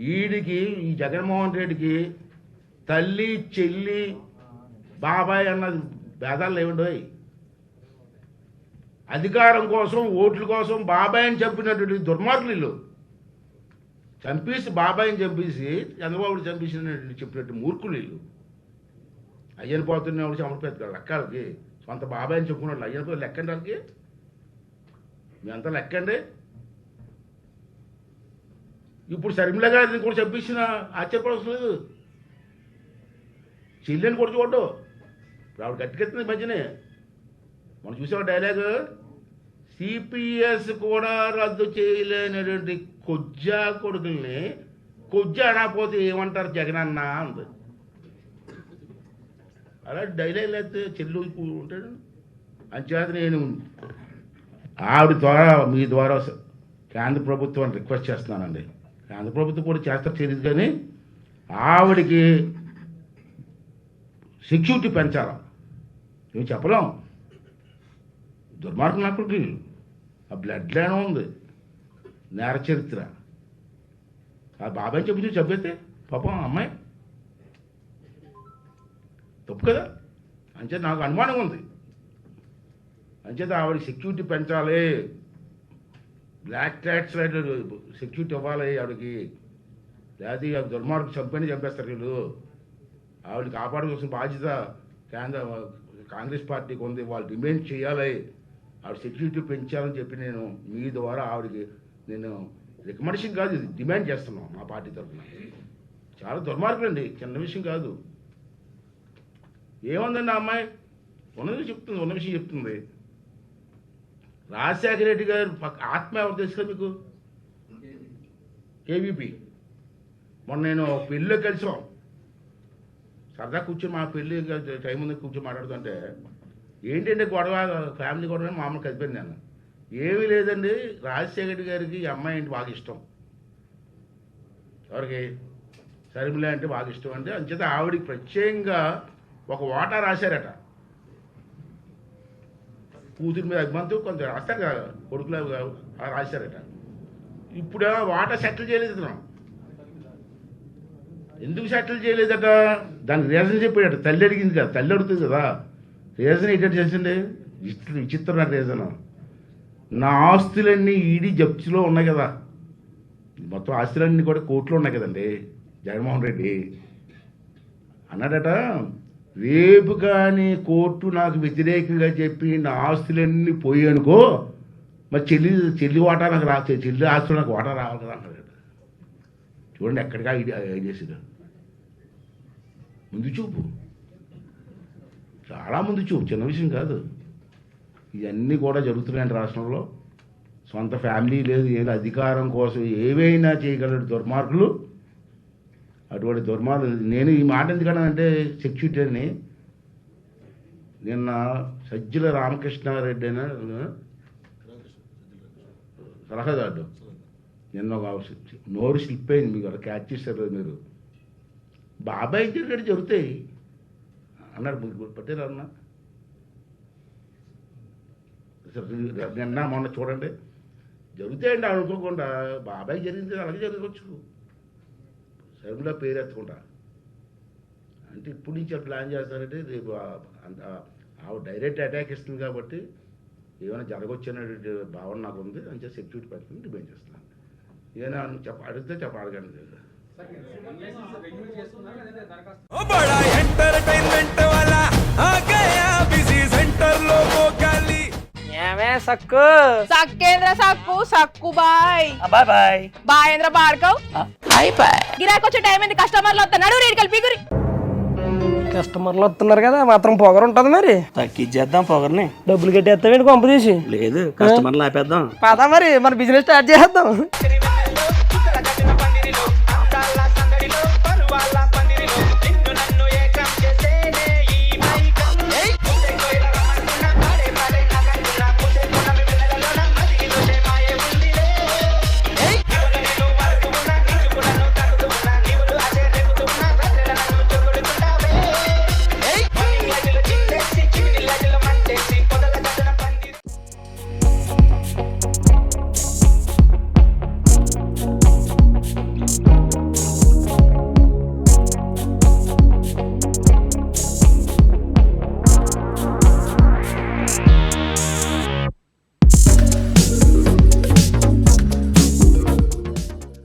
వీడికి ఈ జగన్మోహన్ రెడ్డికి తల్లి చెల్లి బాబాయ్ అన్నది భేదాలు లేవండి. అధికారం కోసం ఓట్ల కోసం బాబాయ్ అని చంపినటువంటి దుర్మార్గులు వీళ్ళు. చంపేసి బాబాయిని చంపేసి చంద్రబాబుని చంపేసినట్టు చెప్పినట్టు మూర్ఖులు వీళ్ళు. అయ్యని పోతున్నవాడు చమరిపోతాడు లెక్కలకి. సొంత బాబాయిని చెప్పుకున్నాడు అయ్యని పోతే లెక్కండి వాళ్ళకి. మీ అంతా లెక్కండి. ఇప్పుడు షర్మిల గారిని కూడా చంపేసిన ఆశ్చర్యపడవలసిన లేదు. చెల్లెని కూడా చూడడం ఆవిడ గట్టికెత్తుంది మధ్యనే. మనం చూసాం డైలాగు, సిపిఎస్ కూడా రద్దు చేయలేనటువంటి కొజ్జా కొడుకుల్ని కొజ్జా అనకపోతే ఏమంటారు జగన్ అన్న అంది. అలా డైలాగ్ లేకపోతే చెల్లు ఉంటాడు. అంచేత నేను ఆవిడ ద్వారా మీ ద్వారా కేంద్ర ప్రభుత్వాన్ని రిక్వెస్ట్ చేస్తున్నానండి. కేంద్ర ప్రభుత్వం కూడా చేస్తారు తెలియదు కానీ ఆవిడికి సెక్యూరిటీ పెంచాలా. ఏమి చెప్పలేం. దుర్మార్గం నాకు ఆ బ్లడ్ లైన్ ఉంది, నేర చరిత్ర. ఆ బాబాయ్ చెప్పి చెప్పైతే పాపం అమ్మాయి తప్పు కదా. అంచేత నాకు అనుమానం ఉంది. అంచేత ఆవిడకి సెక్యూరిటీ పెంచాలి, బ్లాక్ ట్యాక్స్ సెక్యూరిటీ ఇవ్వాలి ఆవిడకి. లేకపోతే దుర్మార్గం చంపేస్తారు వీళ్ళు. ఆవిడని కాపాడుకోవాల్సిన బాధ్యత కాంగ్రెస్ పార్టీకి ఉంది. వాళ్ళు డిమాండ్ చేయాలి, ఆవిడ సెక్యూరిటీ పెంచాలని చెప్పి నేను మీ ద్వారా ఆవిడకి నేను రికమెండేషన్ కాదు, ఇది డిమాండ్ చేస్తున్నాం మా పార్టీ తరఫున. చాలా దుర్మార్గం అండి, చిన్న విషయం కాదు. ఏముందండి ఆ అమ్మాయి ఉన్నది చెప్తుంది, ఉన్న విషయం చెప్తుంది. రాజశేఖర రెడ్డి గారు ఆత్మ ఎవరు తెలుసు కదా మీకు? కేవీపీ. మొన్న నేను పెళ్ళిలో కలిసాం, సరదా కూర్చొని మా పెళ్ళి టైం ఉంది కూర్చొని మాట్లాడుతుంటే ఏంటంటే గొడవ, ఫ్యామిలీ గొడవ మామూలు కలిపాను నేను. ఏమీ లేదండి, రాజశేఖర రెడ్డి గారికి ఈ అమ్మాయి అంటే బాగా ఇష్టం. ఎవరికి? షర్మిల అంటే బాగా ఇష్టం. అంటే అంచేత ఆవిడికి ప్రత్యేకంగా ఒక వాటా రాశారట. కూతురి మీద అభిమానంతో కొంత రాస్తారు కదా కొడుకులు రాశారట. ఇప్పుడు వాటా సెటిల్ చేయలేదు ఇతను. ఎందుకు సెటిల్ చేయలేదట? దానికి రీజన్ చెప్పాడట. తల్లి అడిగింది కదా, తల్లి అడుగుతుంది కదా. రీజన్ ఏంటంటే చేసింది విచిత్రమైన రీజన్. నా ఆస్తులన్నీ ఈడీ జప్తులో ఉన్నాయి కదా, మొత్తం ఆస్తులన్నీ కూడా కోర్టులో ఉన్నాయి కదండి. జగన్మోహన్ రెడ్డి అన్నాడట, రేపు కానీ కోర్టు నాకు వ్యతిరేకంగా చెప్పి నా ఆస్తులన్నీ పోయి అనుకో, మరి చెల్లి వాటా నాకు చెల్లి ఆస్తులు నాకు వాటా రావాలి కదా అన్నాడు. చూడండి ఎక్కడికా చేసాడు. ముందు చూపు, చాలా ముందు చూపు, చిన్న విషయం కాదు. ఇవన్నీ కూడా జరుగుతున్నాయండి రాష్ట్రంలో. సొంత ఫ్యామిలీ లేదు, ఏదో అధికారం కోసం ఏవైనా చేయగలడు దుర్మార్గులు. అటువంటి దుర్మార్గులు. నేను ఈ మాట ఎందుకన్నానంటే సెక్యూరిటీ అని, నిన్న సజ్జల రామకృష్ణారెడ్డి అయినా సలహాదారు నిన్న ఒక నోరు స్లిప్ అయింది, మీకు అలా క్యాచ్ చేశారు మీరు. బాబాయ్ జరిగేది జరుగుతాయి అన్నాడు. మీకు పట్టారు అన్నా నిన్న మొన్న చూడండి జరుగుతాయండి. అనుకోకుండా బాబాయ్ జరిగింది అలాగే జరగవచ్చు. షర్మిల పేరు ఎత్తకుండా అంటే ఇప్పుడు నుంచి ప్లాన్ చేస్తారంటే రేపు ఆవిడ డైరెక్ట్ అటాక్ ఇస్తుంది కాబట్టి ఏమైనా జరగవచ్చు అనేటువంటి భావన నాకు ఉంది. అంటే సెక్యూరిటీ పట్టుకుని డిమాండ్ చేస్తున్నాను. ఏమైనా అడిగితే అడగండి. సక్కు సక్కేంద్ర సక్కు సక్కు బాయ్ బాయ్ బాయ్ బాయేంద్ర బార్కవ్ హాయ్ బాయ్. గిరాకి వచ్చే టైం ఏంది? కస్టమర్లు వస్తున్నాడు, రేడికల్ పిగురి. కస్టమర్లు వస్తున్నారు కదా, మాత్రం పొగరు ఉంటుంది. మరి తగ్గించేద్దాం పొగర్ని. డబ్బులు కట్టేస్తామేంటి కొంప తీసి? లేదు, కస్టమర్లు ఆపేద్దాం. పదా మరి మన బిజినెస్ స్టార్ట్ చేద్దాం.